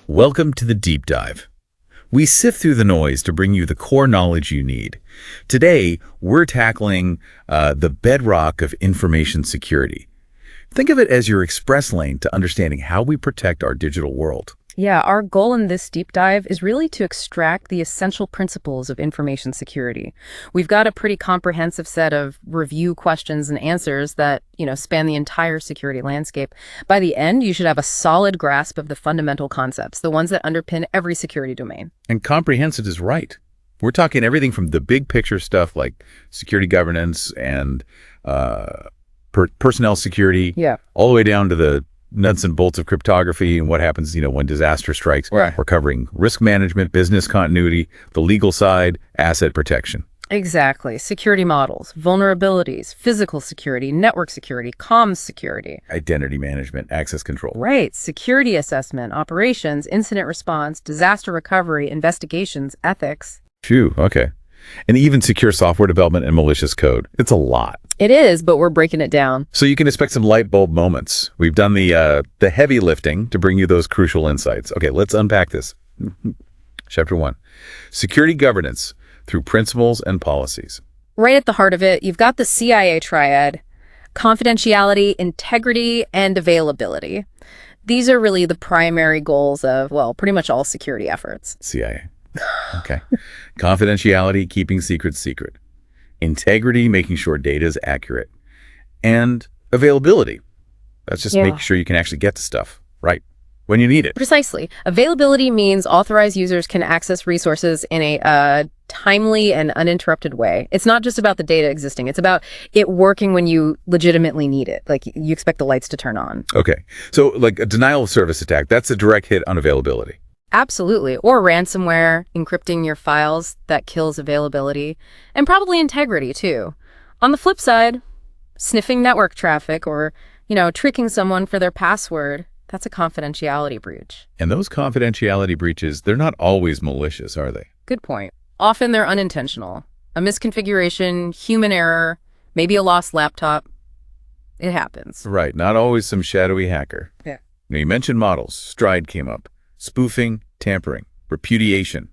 Welcome to the Deep Dive. We sift through the noise to bring you the core knowledge you need. Today, we're tackling the bedrock of information security. Think of it as your express lane to understanding how we protect our digital world. Yeah, our goal in this deep dive is really to extract the essential principles of information security. We've got a pretty comprehensive set of review questions and answers that, span the entire security landscape. By the end, you should have a solid grasp of the fundamental concepts, the ones that underpin every security domain. And comprehensive is right. We're talking everything from the big picture stuff like security governance and personnel security, all the way down to the nuts and bolts of cryptography and what happens, when disaster strikes. Right. We're covering risk management, business continuity, the legal side, asset protection. Exactly. Security models, vulnerabilities, physical security, network security, comms security. Identity management, access control. Right. Security assessment, operations, incident response, disaster recovery, investigations, ethics. Phew, okay. And even secure software development and malicious code. It's a lot. It is, but we're breaking it down. So you can expect some light bulb moments. We've done the heavy lifting to bring you those crucial insights. Okay, let's unpack this. Chapter 1, security governance through principles and policies. Right at the heart of it, you've got the CIA triad: confidentiality, integrity, and availability. These are really the primary goals of, pretty much all security efforts. CIA. Okay. Confidentiality, keeping secrets secret. Integrity, making sure data is accurate. And availability. That's just making sure you can actually get to stuff, right, when you need it. Precisely. Availability means authorized users can access resources in a timely and uninterrupted way. It's not just about the data existing. It's about it working when you legitimately need it. Like, you expect the lights to turn on. Okay. So like a denial of service attack, that's a direct hit on availability. Absolutely. Or ransomware, encrypting your files, that kills availability. And probably integrity, too. On the flip side, sniffing network traffic or, tricking someone for their password, that's a confidentiality breach. And those confidentiality breaches, they're not always malicious, are they? Good point. Often they're unintentional. A misconfiguration, human error, maybe a lost laptop. It happens. Right. Not always some shadowy hacker. Yeah. Now, you mentioned models. Stride came up. Spoofing, tampering, repudiation,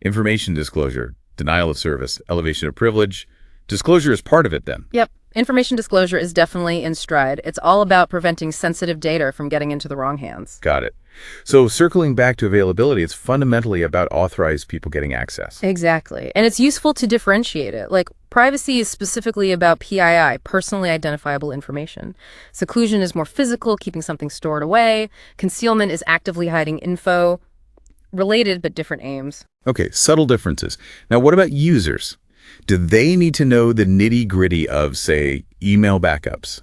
information disclosure, denial of service, elevation of privilege. Disclosure is part of it then. Yep. Information disclosure is definitely in Stride. It's all about preventing sensitive data from getting into the wrong hands. Got it. So circling back to availability, it's fundamentally about authorized people getting access. Exactly. And it's useful to differentiate it. Like, privacy is specifically about PII, personally identifiable information. Seclusion is more physical, keeping something stored away. Concealment is actively hiding info. Related, but different aims. Okay, subtle differences. Now, what about users? Do they need to know the nitty-gritty of, say, email backups?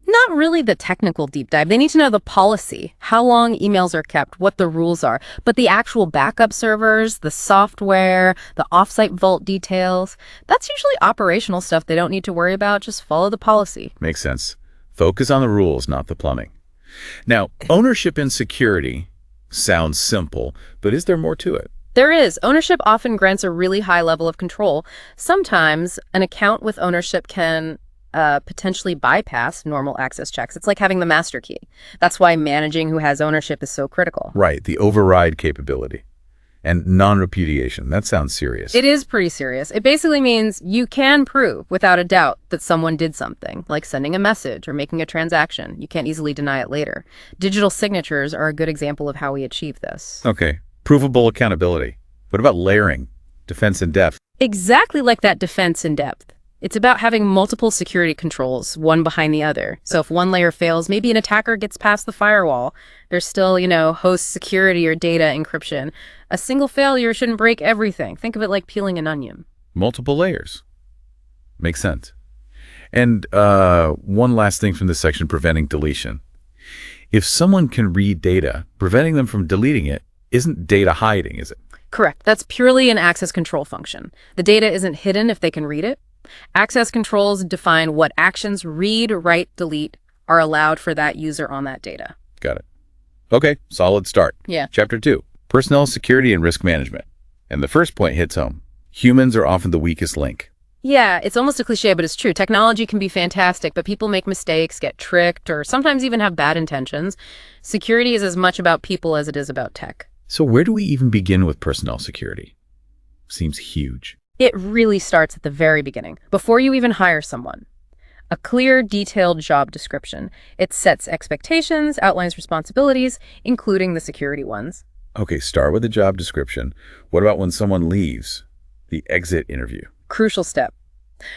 Not really the technical deep dive. They need to know the policy, how long emails are kept, what the rules are. But the actual backup servers, the software, the offsite vault details, that's usually operational stuff they don't need to worry about. Just follow the policy. Makes sense. Focus on the rules, not the plumbing. Now, ownership and security sounds simple, but is there more to it? There is. Ownership often grants a really high level of control. Sometimes an account with ownership can potentially bypass normal access checks. It's like having the master key. That's why managing who has ownership is so critical. Right, the override capability. And non-repudiation. That sounds serious. It is pretty serious. It basically means you can prove without a doubt that someone did something, like sending a message or making a transaction. You can't easily deny it later. Digital signatures are a good example of how we achieve this. Okay. Provable accountability. What about layering? Defense in depth. Exactly like that defense in depth. It's about having multiple security controls, one behind the other. So if one layer fails, maybe an attacker gets past the firewall. There's still, host security or data encryption. A single failure shouldn't break everything. Think of it like peeling an onion. Multiple layers. Makes sense. And one last thing from this section, preventing deletion. If someone can read data, preventing them from deleting it isn't data hiding, is it? Correct. That's purely an access control function. The data isn't hidden if they can read it. Access controls define what actions read, write, delete are allowed for that user on that data. Got it. Okay, solid start. Yeah. Chapter 2, personnel security and risk management. And the first point hits home. Humans are often the weakest link. Yeah, it's almost a cliche, but it's true. Technology can be fantastic, but people make mistakes, get tricked, or sometimes even have bad intentions. Security is as much about people as it is about tech. So where do we even begin with personnel security? Seems huge. It really starts at the very beginning, before you even hire someone. A clear, detailed job description. It sets expectations, outlines responsibilities, including the security ones. Okay, start with the job description. What about when someone leaves? The exit interview. Crucial step.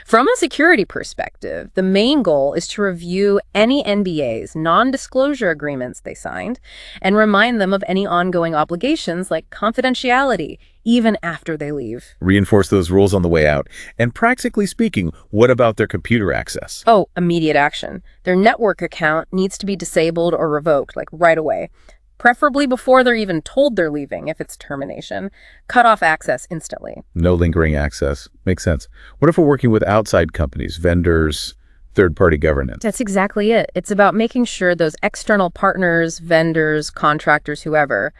From a security perspective, the main goal is to review any NDAs, non-disclosure agreements they signed, and remind them of any ongoing obligations like confidentiality, even after they leave. Reinforce those rules on the way out. And practically speaking, what about their computer access? Oh, immediate action. Their network account needs to be disabled or revoked, like right away. Preferably before they're even told they're leaving, if it's termination. Cut off access instantly. No lingering access. Makes sense. What if we're working with outside companies, vendors, third-party governance? That's exactly it. It's about making sure those external partners, vendors, contractors, whoever,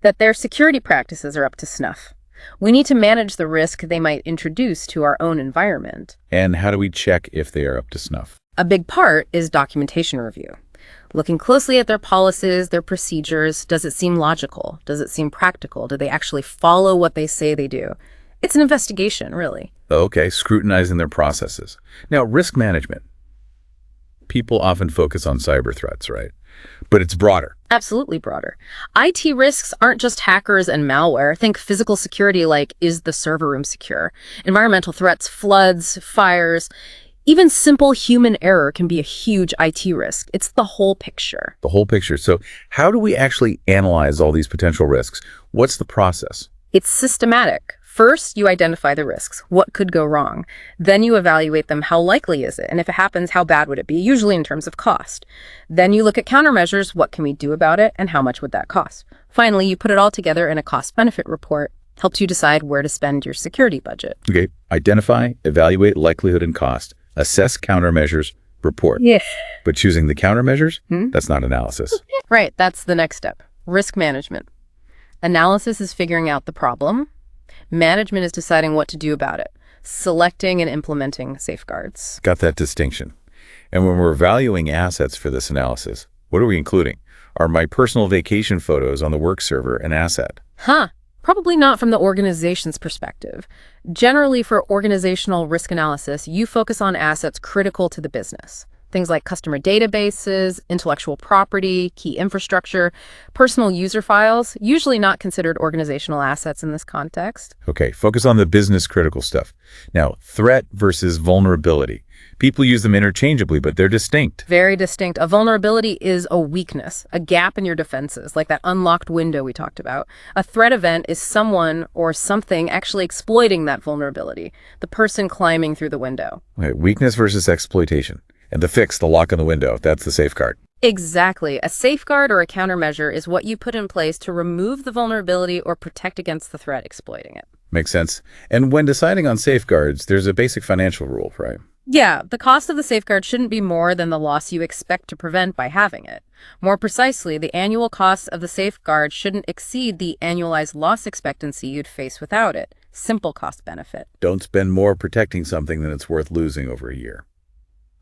that their security practices are up to snuff. We need to manage the risk they might introduce to our own environment. And how do we check if they are up to snuff? A big part is documentation review. Looking closely at their policies, their procedures. Does it seem logical? Does it seem practical? Do they actually follow what they say they do? It's an investigation, really. Okay, scrutinizing their processes. Now, risk management. People often focus on cyber threats, right? But it's broader. Absolutely broader. IT risks aren't just hackers and malware. Think physical security like, is the server room secure? Environmental threats, floods, fires. Even simple human error can be a huge IT risk. It's the whole picture. The whole picture. So how do we actually analyze all these potential risks? What's the process? It's systematic. First, you identify the risks. What could go wrong? Then you evaluate them. How likely is it? And if it happens, how bad would it be? Usually in terms of cost. Then you look at countermeasures. What can we do about it? And how much would that cost? Finally, you put it all together in a cost-benefit report. Helps you decide where to spend your security budget. Okay. Identify, evaluate likelihood and cost. Assess countermeasures, report. Yeah. But choosing the countermeasures, that's not analysis. Right, that's the next step. Risk management. Analysis is figuring out the problem. Management is deciding what to do about it, selecting and implementing safeguards. Got that distinction. And when we're valuing assets for this analysis, what are we including? Are my personal vacation photos on the work server an asset? Probably not from the organization's perspective. Generally, for organizational risk analysis, you focus on assets critical to the business. Things like customer databases, intellectual property, key infrastructure, personal user files, usually not considered organizational assets in this context. Okay, focus on the business critical stuff. Now, threat versus vulnerability. People use them interchangeably, but they're distinct. Very distinct. A vulnerability is a weakness, a gap in your defenses, like that unlocked window we talked about. A threat event is someone or something actually exploiting that vulnerability, the person climbing through the window. Okay, weakness versus exploitation. And the fix, the lock on the window, that's the safeguard. Exactly. A safeguard or a countermeasure is what you put in place to remove the vulnerability or protect against the threat exploiting it. Makes sense. And when deciding on safeguards, there's a basic financial rule, right? Yeah, the cost of the safeguard shouldn't be more than the loss you expect to prevent by having it. More precisely, the annual cost of the safeguard shouldn't exceed the annualized loss expectancy you'd face without it. Simple cost benefit. Don't spend more protecting something than it's worth losing over a year.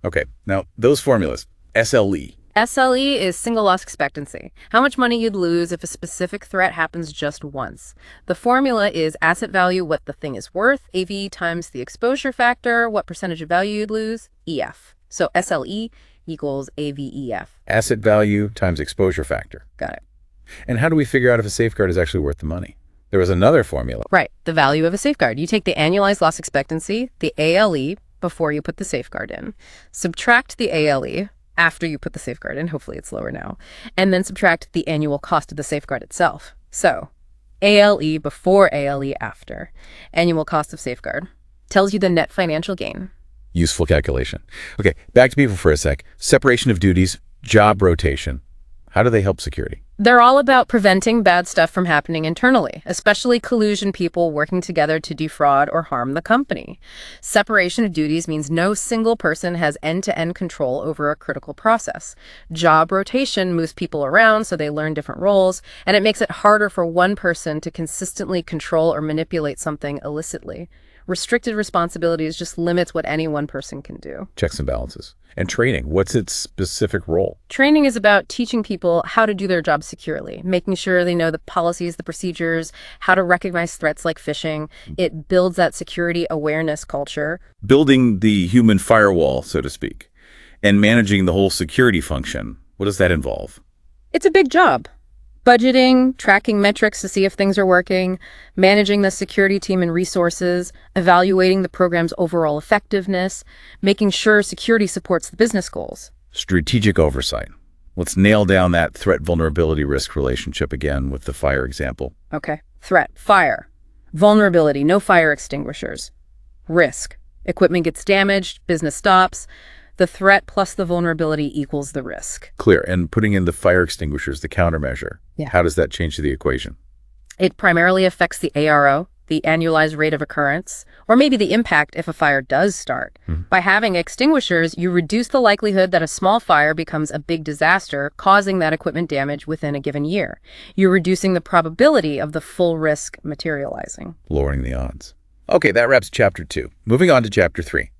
Okay, now those formulas, SLE. SLE is single loss expectancy, how much money you'd lose if a specific threat happens just once. The formula is asset value, what the thing is worth, AV times the exposure factor, what percentage of value you'd lose, EF. So SLE equals AVEF. Asset value times exposure factor. Got it. And how do we figure out if a safeguard is actually worth the money? There was another formula. Right, the value of a safeguard. You take the annualized loss expectancy, the ALE, before you put the safeguard in, subtract the ALE, after you put the safeguard in, hopefully it's lower now, and then subtract the annual cost of the safeguard itself. So, ALE before ALE after. Annual cost of safeguard tells you the net financial gain. Useful calculation. Okay, back to people for a sec. Separation of duties, job rotation. How do they help security? They're all about preventing bad stuff from happening internally, especially collusion people working together to defraud or harm the company. Separation of duties means no single person has end-to-end control over a critical process. Job rotation moves people around so they learn different roles, and it makes it harder for one person to consistently control or manipulate something illicitly. Restricted responsibilities just limits what any one person can do. Checks and balances. And training, what's its specific role? Training is about teaching people how to do their job securely, making sure they know the policies, the procedures, how to recognize threats like phishing. It builds that security awareness culture. Building the human firewall, so to speak, and managing the whole security function. What does that involve? It's a big job. Budgeting, tracking metrics to see if things are working, managing the security team and resources, evaluating the program's overall effectiveness, making sure security supports the business goals. Strategic oversight. Let's nail down that threat vulnerability risk relationship again with the fire example. Okay. Threat, fire. Vulnerability, no fire extinguishers. Risk, equipment gets damaged, business stops. The threat plus the vulnerability equals the risk. Clear. And putting in the fire extinguishers, the countermeasure. Yeah. How does that change the equation? It primarily affects the ARO, the annualized rate of occurrence, or maybe the impact if a fire does start. By having extinguishers, you reduce the likelihood that a small fire becomes a big disaster, causing that equipment damage within a given year. You're reducing the probability of the full risk materializing. Lowering the odds. Okay, that wraps Chapter 2. Moving on to Chapter 3.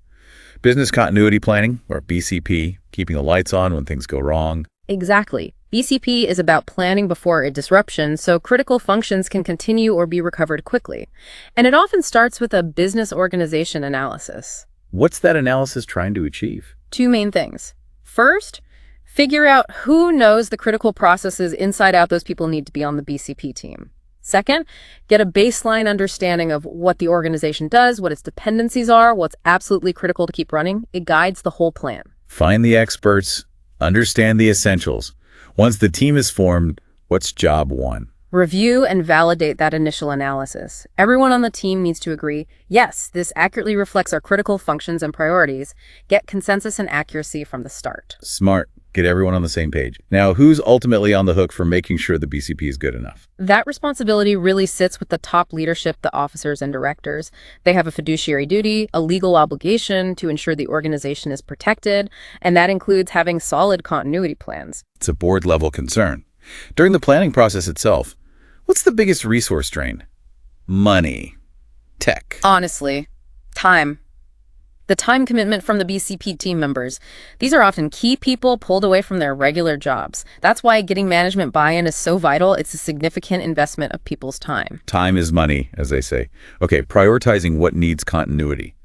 Business continuity planning, or BCP, keeping the lights on when things go wrong. Exactly. BCP is about planning before a disruption so critical functions can continue or be recovered quickly. And it often starts with a business organization analysis. What's that analysis trying to achieve? Two main things. First, figure out who knows the critical processes inside out those people need to be on the BCP team. Second, get a baseline understanding of what the organization does, what its dependencies are, what's absolutely critical to keep running. It guides the whole plan. Find the experts, understand the essentials. Once the team is formed, what's job one? Review and validate that initial analysis. Everyone on the team needs to agree, yes, this accurately reflects our critical functions and priorities. Get consensus and accuracy from the start. Smart. Get everyone on the same page. Now, who's ultimately on the hook for making sure the BCP is good enough? That responsibility really sits with the top leadership, the officers and directors. They have a fiduciary duty, a legal obligation to ensure the organization is protected, and that includes having solid continuity plans. It's a board-level concern. During the planning process itself, what's the biggest resource drain? Money. Tech. Honestly, time. The time commitment from the BCP team members. These are often key people pulled away from their regular jobs. That's why getting management buy-in is so vital. It's a significant investment of people's time. Time is money, as they say. Okay, prioritizing what needs continuity.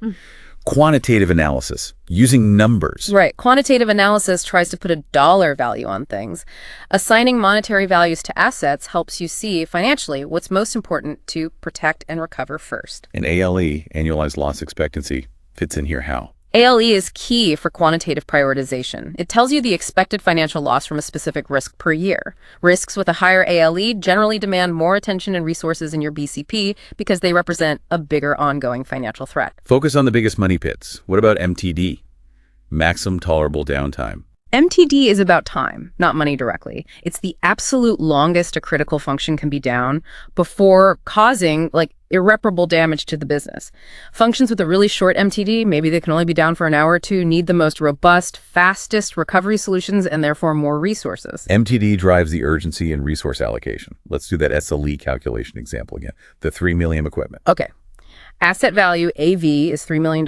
Quantitative analysis, using numbers. Right. Quantitative analysis tries to put a dollar value on things. Assigning monetary values to assets helps you see financially what's most important to protect and recover first. And ALE, annualized loss expectancy, fits in here how? ALE is key for quantitative prioritization. It tells you the expected financial loss from a specific risk per year. Risks with a higher ALE generally demand more attention and resources in your BCP because they represent a bigger ongoing financial threat. Focus on the biggest money pits. What about MTD? Maximum tolerable downtime. MTD is about time, not money directly. It's the absolute longest a critical function can be down before causing irreparable damage to the business. Functions with a really short MTD, maybe they can only be down for an hour or two, need the most robust, fastest recovery solutions and therefore more resources. MTD drives the urgency and resource allocation. Let's do that SLE calculation example again. The 3 million equipment. Okay. Asset value, AV, is $3 million.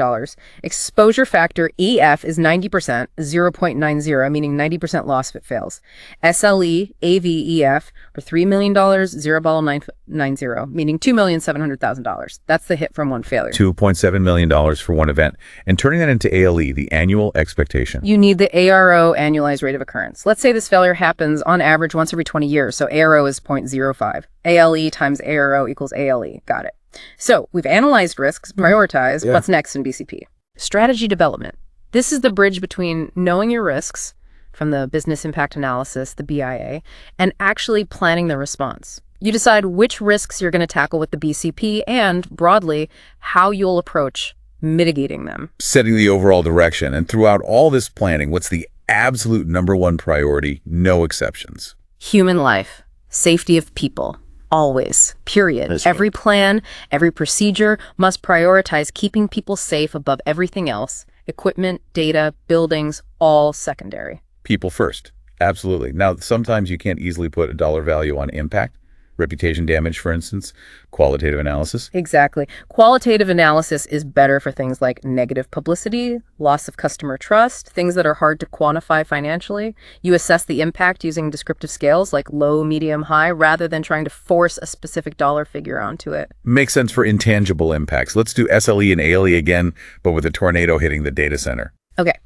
Exposure factor, EF, is 90%, 0.90, meaning 90% loss if it fails. SLE, AV, EF, are $3 million, 0.90, meaning $2,700,000. That's the hit from one failure. $2.7 million for one event. And turning that into ALE, the annual expectation. You need the ARO, annualized rate of occurrence. Let's say this failure happens on average once every 20 years, so ARO is 0.05. ALE times ARO equals ALE. Got it. So we've analyzed risks, prioritized. What's next in BCP? Strategy development. This is the bridge between knowing your risks from the business impact analysis, the BIA, and actually planning the response. You decide which risks you're going to tackle with the BCP and, broadly, how you'll approach mitigating them. Setting the overall direction. And throughout all this planning, what's the absolute number one priority? No exceptions. Human life, safety of people. Always, period. That's every plan, every procedure must prioritize keeping people safe above everything else. Equipment, data, buildings, all secondary. People first. Absolutely. Now, sometimes you can't easily put a dollar value on impact, Reputation damage, for instance, qualitative analysis. Exactly. Qualitative analysis is better for things like negative publicity, loss of customer trust, things that are hard to quantify financially. You assess the impact using descriptive scales like low, medium, high, rather than trying to force a specific dollar figure onto it. Makes sense for intangible impacts. Let's do SLE and ALE again, but with a tornado hitting the data center. Okay,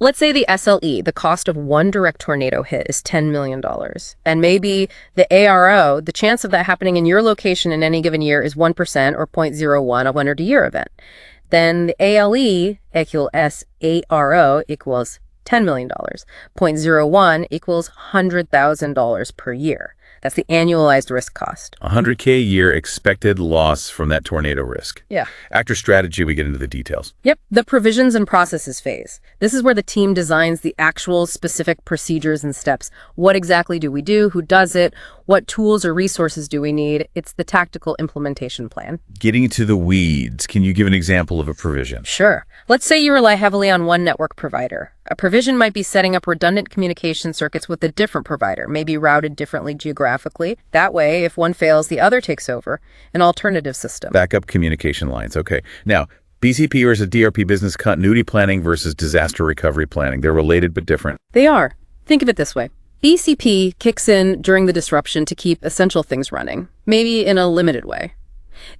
let's say the SLE, the cost of one direct tornado hit, is $10 million. And maybe the ARO, the chance of that happening in your location in any given year is 1% or 0.01, a 100-year event. Then the ALE equals ARO equals $10 million. 0.01 equals $100,000 per year. That's the annualized risk cost. $100K a year expected loss from that tornado risk. Yeah. After strategy, we get into the details. Yep, the provisions and processes phase. This is where the team designs the actual specific procedures and steps. What exactly do we do? Who does it? What tools or resources do we need? It's the tactical implementation plan. Getting into the weeds, can you give an example of a provision? Sure. Let's say you rely heavily on one network provider. A provision might be setting up redundant communication circuits with a different provider, maybe routed differently geographically. That way, if one fails, the other takes over, an alternative system. Backup communication lines. Okay. Now, BCP versus DRP, business continuity planning versus disaster recovery planning. They're related but different. They are. Think of it this way. BCP kicks in during the disruption to keep essential things running, maybe in a limited way.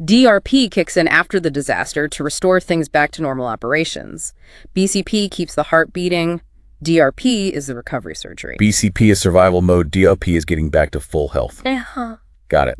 DRP kicks in after the disaster to restore things back to normal operations. BCP keeps the heart beating. DRP is the recovery surgery. BCP is survival mode. DRP is getting back to full health. Got it.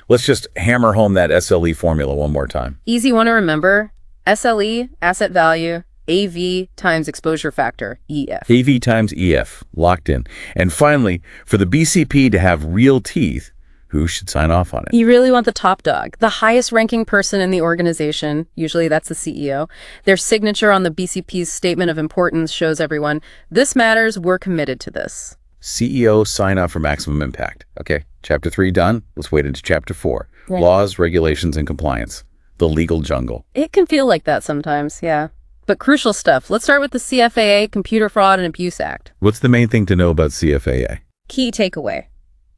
Let's just hammer home that SLE formula one more time. Easy one to remember. SLE, asset value, AV times exposure factor, EF. AV times EF, locked in. And finally, for the BCP to have real teeth, who should sign off on it? You really want the top dog, the highest ranking person in the organization. Usually that's the CEO. Their signature on the BCP's statement of importance shows everyone, this matters, we're committed to this. CEO sign off for maximum impact. Okay, chapter 3 done. Let's wait into chapter 4. Right. Laws, regulations, and compliance. The legal jungle. It can feel like that sometimes, yeah. But crucial stuff. Let's start with the CFAA, Computer Fraud and Abuse Act. What's the main thing to know about CFAA? Key takeaway.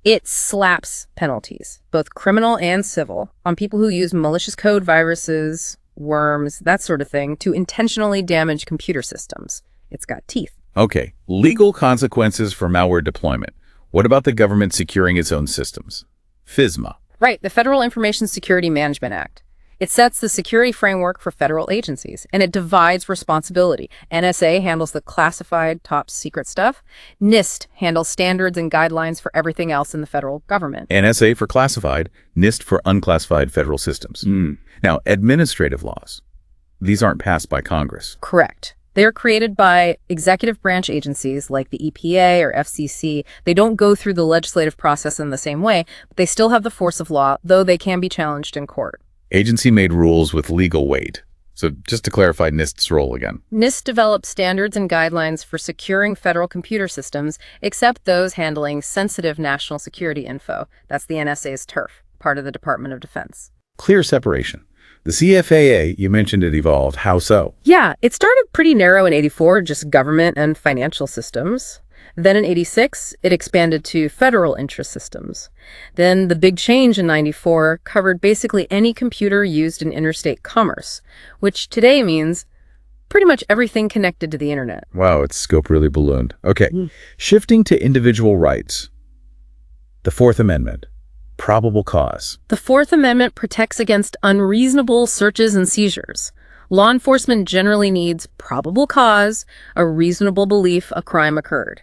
It slaps penalties, both criminal and civil, on people who use malicious code, viruses, worms, that sort of thing, to intentionally damage computer systems. It's got teeth. Okay, legal consequences for malware deployment. What about the government securing its own systems? FISMA. Right, the Federal Information Security Management Act. It sets the security framework for federal agencies, and it divides responsibility. NSA handles the classified top secret stuff. NIST handles standards and guidelines for everything else in the federal government. NSA for classified, NIST for unclassified federal systems. Now, administrative laws. These aren't passed by Congress. Correct. They are created by executive branch agencies like the EPA or FCC. They don't go through the legislative process in the same way, but they still have the force of law, though they can be challenged in court. Agency-made rules with legal weight. So just to clarify NIST's role again. NIST develops standards and guidelines for securing federal computer systems, except those handling sensitive national security info. That's the NSA's turf, part of the Department of Defense. Clear separation. The CFAA, you mentioned it evolved. How so? Yeah, it started pretty narrow in '84, just government and financial systems. Then in '86, it expanded to federal interest systems. Then the big change in '94 covered basically any computer used in interstate commerce, which today means pretty much everything connected to the internet. Wow, its scope really ballooned. Okay, shifting to individual rights. The Fourth Amendment. Probable cause. The Fourth Amendment protects against unreasonable searches and seizures. Law enforcement generally needs probable cause, a reasonable belief a crime occurred.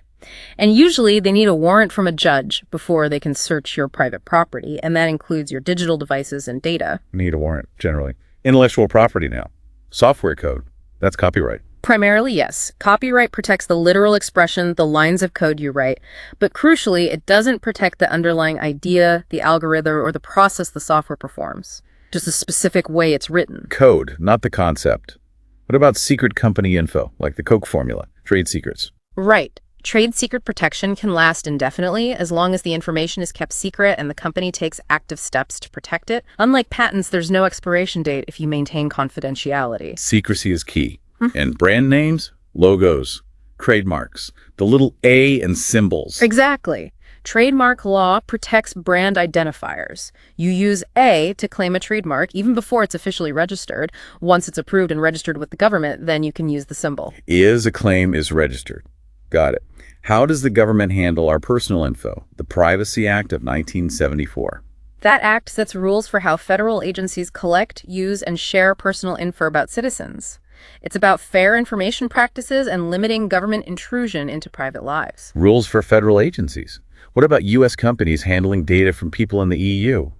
And usually they need a warrant from a judge before they can search your private property, and that includes your digital devices and data. Need a warrant, generally. Intellectual property now. Software code. That's copyright. Primarily, yes. Copyright protects the literal expression, the lines of code you write, but crucially, it doesn't protect the underlying idea, the algorithm, or the process the software performs. Just the specific way it's written. Code, not the concept. What about secret company info, like the Coke formula, trade secrets? Right. Trade secret protection can last indefinitely as long as the information is kept secret and the company takes active steps to protect it. Unlike patents, there's no expiration date if you maintain confidentiality. Secrecy is key. And brand names, logos, trademarks, the little A and symbols. Exactly. Trademark law protects brand identifiers. You use A to claim a trademark even before it's officially registered. Once it's approved and registered with the government, then you can use the symbol. A claim is registered. Got it. How does the government handle our personal info? The Privacy Act of 1974. That act sets rules for how federal agencies collect, use, and share personal info about citizens. It's about fair information practices and limiting government intrusion into private lives. Rules for federal agencies. What about U.S. companies handling data from people in the EU?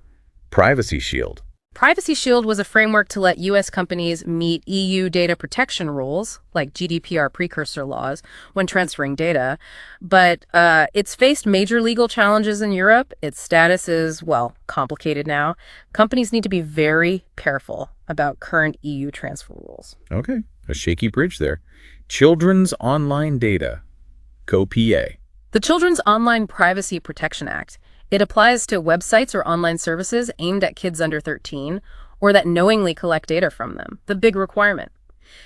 Privacy Shield. Privacy Shield was a framework to let U.S. companies meet EU data protection rules, like GDPR precursor laws, when transferring data. But it's faced major legal challenges in Europe. Its status is, well, complicated now. Companies need to be very careful about current EU transfer rules. Okay, a shaky bridge there. Children's online data, COPA. The Children's Online Privacy Protection Act. It applies to websites or online services aimed at kids under 13 or that knowingly collect data from them. The big requirement.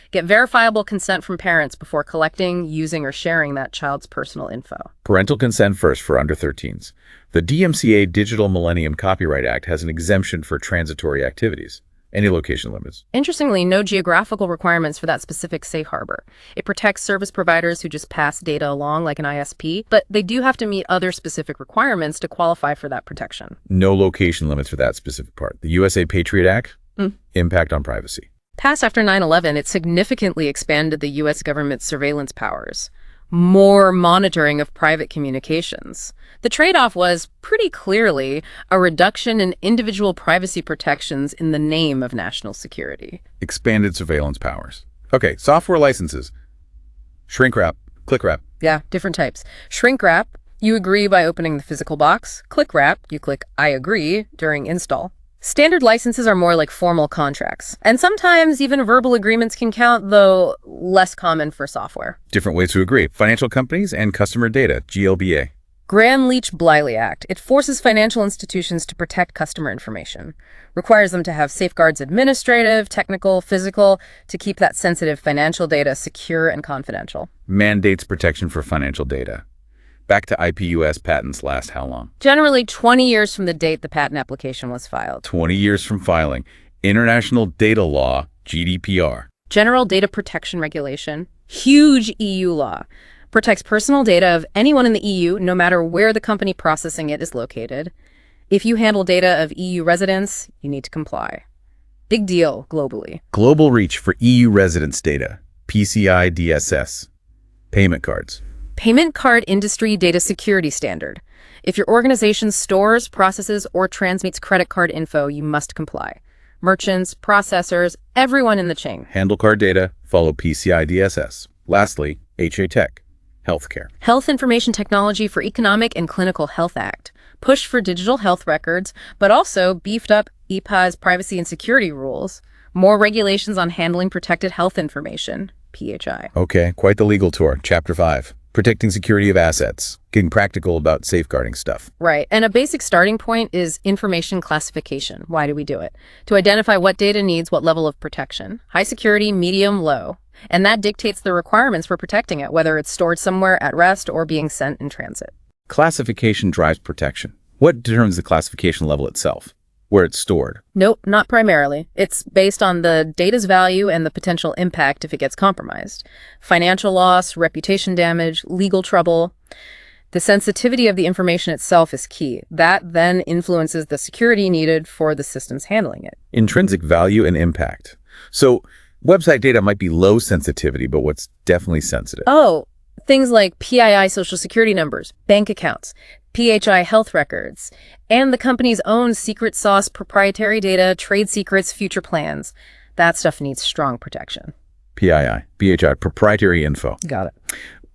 Get verifiable consent from parents before collecting, using, or sharing that child's personal info. Parental consent first for under 13s. The DMCA Digital Millennium Copyright Act has an exemption for transitory activities. Any location limits. Interestingly, no geographical requirements for that specific safe harbor. It protects service providers who just pass data along like an ISP, but they do have to meet other specific requirements to qualify for that protection. No location limits for that specific part. The USA Patriot Act, impact on privacy. Passed after 9/11, it significantly expanded the U.S. government's surveillance powers. More monitoring of private communications. The trade-off was, pretty clearly, a reduction in individual privacy protections in the name of national security. Expanded surveillance powers. Okay, software licenses. Shrink wrap, click wrap. Yeah, different types. Shrink wrap, you agree by opening the physical box. Click wrap, you click I agree during install. Standard licenses are more like formal contracts. And sometimes even verbal agreements can count, though less common for software. Different ways to agree. Financial companies and customer data, GLBA. Gramm-Leach-Bliley Act. It forces financial institutions to protect customer information. Requires them to have safeguards administrative, technical, physical, to keep that sensitive financial data secure and confidential. Mandates protection for financial data. Back to IP-US patents last how long? Generally 20 years from the date the patent application was filed. 20 years from filing. International Data Law, GDPR. General Data Protection Regulation. Huge EU law. Protects personal data of anyone in the EU, no matter where the company processing it is located. If you handle data of EU residents, you need to comply. Big deal globally. Global reach for EU residents data, PCI DSS. Payment cards. Payment Card Industry Data Security Standard. If your organization stores, processes, or transmits credit card info, you must comply. Merchants, processors, everyone in the chain. Handle card data, follow PCI DSS. Lastly, HA Tech, healthcare. Health Information Technology for Economic and Clinical Health Act. Push for digital health records, but also beefed up EPA's privacy and security rules. More regulations on handling protected health information, PHI. Okay, quite the legal tour. Chapter 5. Protecting security of assets, getting practical about safeguarding stuff. Right. And a basic starting point is information classification. Why do we do it? To identify what data needs what level of protection. High security, medium, low. And that dictates the requirements for protecting it, whether it's stored somewhere at rest or being sent in transit. Classification drives protection. What determines the classification level itself? Where it's stored? Nope, not primarily. It's based on the data's value and the potential impact if it gets compromised. Financial loss, reputation damage, legal trouble. The sensitivity of the information itself is key. That then influences the security needed for the systems handling it. Intrinsic value and impact. So website data might be low sensitivity, but what's definitely sensitive? Oh, things like PII social security numbers, bank accounts, PHI health records, and the company's own secret sauce proprietary data, trade secrets, future plans. That stuff needs strong protection. PHI, proprietary info. Got it.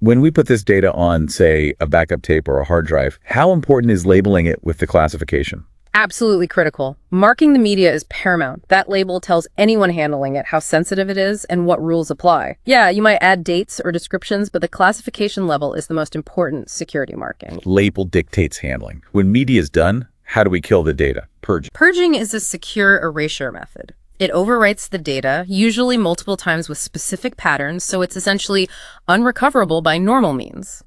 When we put this data on, say, a backup tape or a hard drive, how important is labeling it with the classification? Absolutely critical. Marking the media is paramount. That label tells anyone handling it how sensitive it is and what rules apply. Yeah, you might add dates or descriptions, but the classification level is the most important security marking. Label dictates handling. When media is done, how do we kill the data? Purge. Purging is a secure erasure method. It overwrites the data, usually multiple times with specific patterns, so it's essentially unrecoverable by normal means.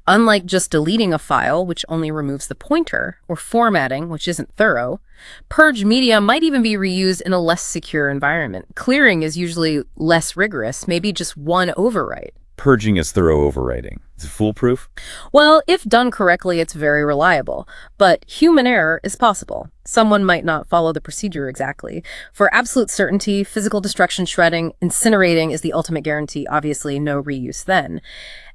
Unlike just deleting a file, which only removes the pointer, or formatting, which isn't thorough, purge media might even be reused in a less secure environment. Clearing is usually less rigorous, maybe just one overwrite. Purging is thorough overwriting. Is it foolproof? Well, if done correctly, it's very reliable, but human error is possible. Someone might not follow the procedure exactly. For absolute certainty, physical destruction, shredding, incinerating is the ultimate guarantee, obviously no reuse then.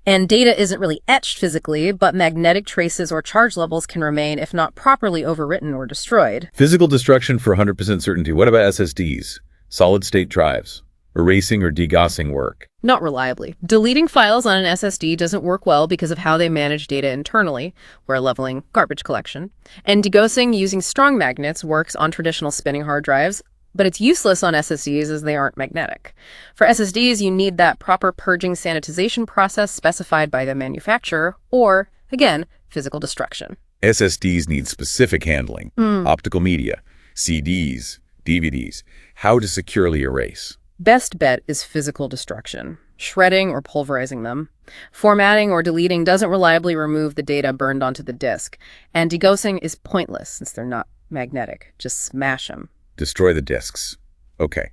And data isn't really etched physically, but magnetic traces or charge levels can remain if not properly overwritten or destroyed. Physical destruction for 100% certainty. What about SSDs? Solid-state drives? Erasing or degaussing work? Not reliably. Deleting files on an SSD doesn't work well because of how they manage data internally. We're leveling garbage collection. And degaussing using strong magnets works on traditional spinning hard drives, but it's useless on SSDs as they aren't magnetic. For SSDs, you need that proper purging sanitization process specified by the manufacturer, or, again, physical destruction. SSDs need specific handling. Optical media, CDs, DVDs. How to securely erase? Best bet is physical destruction, shredding or pulverizing them. Formatting or deleting doesn't reliably remove the data burned onto the disk, and degaussing is pointless since they're not magnetic. Just smash them. Destroy the disks. Okay.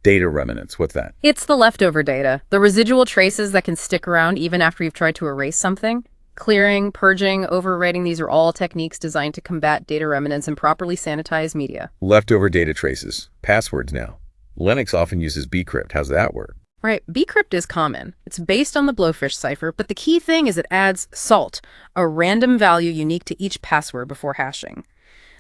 Data remnants. What's that? It's the leftover data, the residual traces that can stick around even after you've tried to erase something. Clearing, purging, overwriting, these are all techniques designed to combat data remnants and properly sanitize media. Leftover data traces. Passwords now. Linux often uses bcrypt. How's that work? Right, bcrypt is common. It's based on the blowfish cipher, but the key thing is it adds salt, a random value unique to each password before hashing.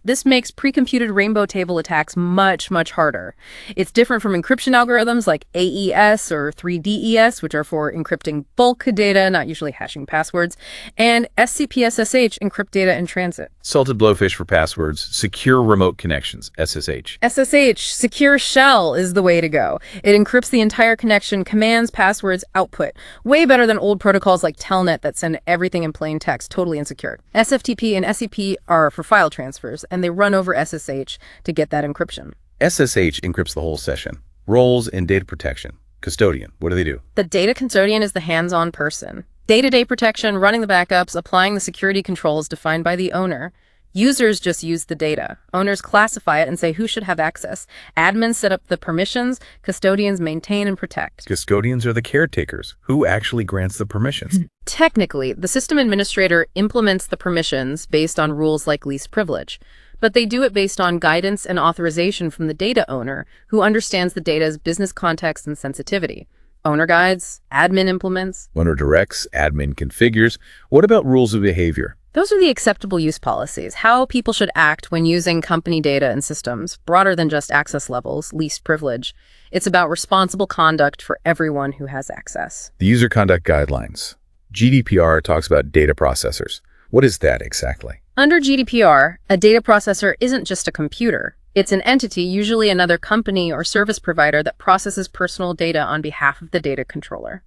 This makes pre-computed rainbow table attacks much, much harder. It's different from encryption algorithms like AES or 3DES, which are for encrypting bulk data, not usually hashing passwords, and SCP SSH encrypt data in transit. Salted blowfish for passwords. Secure remote connections. SSH. SSH, secure shell, is the way to go. It encrypts the entire connection, commands, passwords, output. Way better than old protocols like Telnet that send everything in plain text, totally insecure. SFTP and SCP are for file transfers, and they run over SSH to get that encryption. SSH encrypts the whole session. Roles in data protection. Custodian. What do they do? The data custodian is the hands-on person. Day-to-day protection, running the backups, applying the security controls defined by the owner. Users just use the data. Owners classify it and say who should have access. Admins set up the permissions. Custodians maintain and protect. Custodians are the caretakers. Who actually grants the permissions? Technically, the system administrator implements the permissions based on rules like least privilege. But they do it based on guidance and authorization from the data owner, who understands the data's business context and sensitivity. Owner guides, admin implements. Owner directs, admin configures. What about rules of behavior? Those are the acceptable use policies, how people should act when using company data and systems, broader than just access levels, least privilege. It's about responsible conduct for everyone who has access. The user conduct guidelines. GDPR talks about data processors. What is that exactly? Under GDPR, a data processor isn't just a computer. It's an entity, usually another company or service provider, that processes personal data on behalf of the data controller.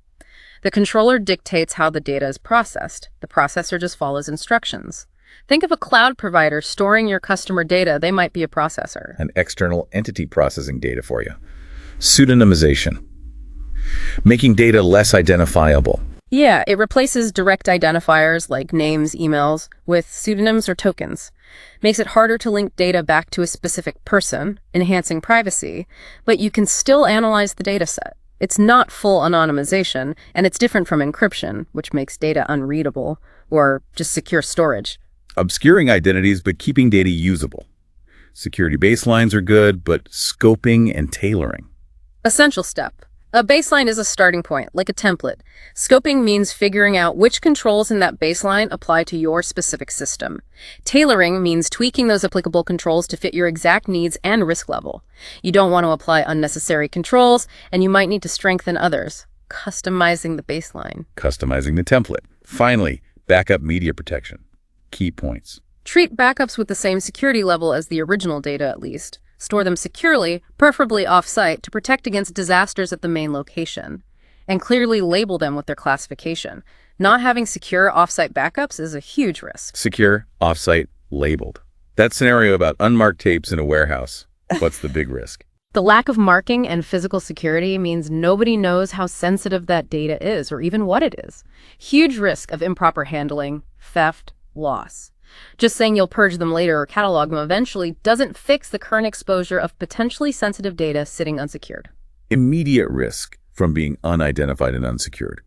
The controller dictates how the data is processed. The processor just follows instructions. Think of a cloud provider storing your customer data. They might be a processor. An external entity processing data for you. Pseudonymization. Making data less identifiable. Yeah, it replaces direct identifiers like names, emails, with pseudonyms or tokens. Makes it harder to link data back to a specific person, enhancing privacy, but you can still analyze the data set. It's not full anonymization, and it's different from encryption, which makes data unreadable, or just secure storage. Obscuring identities but keeping data usable. Security baselines are good, but scoping and tailoring. Essential step. A baseline is a starting point, like a template. Scoping means figuring out which controls in that baseline apply to your specific system. Tailoring means tweaking those applicable controls to fit your exact needs and risk level. You don't want to apply unnecessary controls, and you might need to strengthen others. Customizing the baseline. Customizing the template. Finally, backup media protection. Key points. Treat backups with the same security level as the original data, at least. Store them securely, preferably off-site, to protect against disasters at the main location. And clearly label them with their classification. Not having secure off-site backups is a huge risk. Secure, off-site, labeled. That scenario about unmarked tapes in a warehouse. What's the big risk? The lack of marking and physical security means nobody knows how sensitive that data is or even what it is. Huge risk of improper handling, theft, loss. Just saying you'll purge them later or catalog them eventually doesn't fix the current exposure of potentially sensitive data sitting unsecured. Immediate risk from being unidentified and unsecured.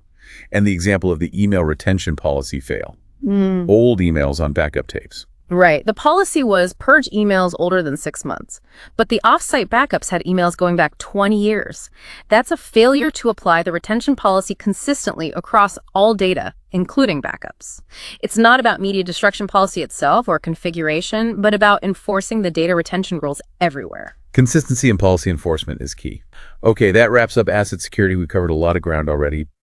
And the example of the email retention policy fail. Old emails on backup tapes. Right. The policy was purge emails older than 6 months. But the off-site backups had emails going back 20 years. That's a failure to apply the retention policy consistently across all data, including backups. It's not about media destruction policy itself or configuration, but about enforcing the data retention rules everywhere. Consistency in policy enforcement is key. Okay, that wraps up asset security. We've covered a lot of ground already.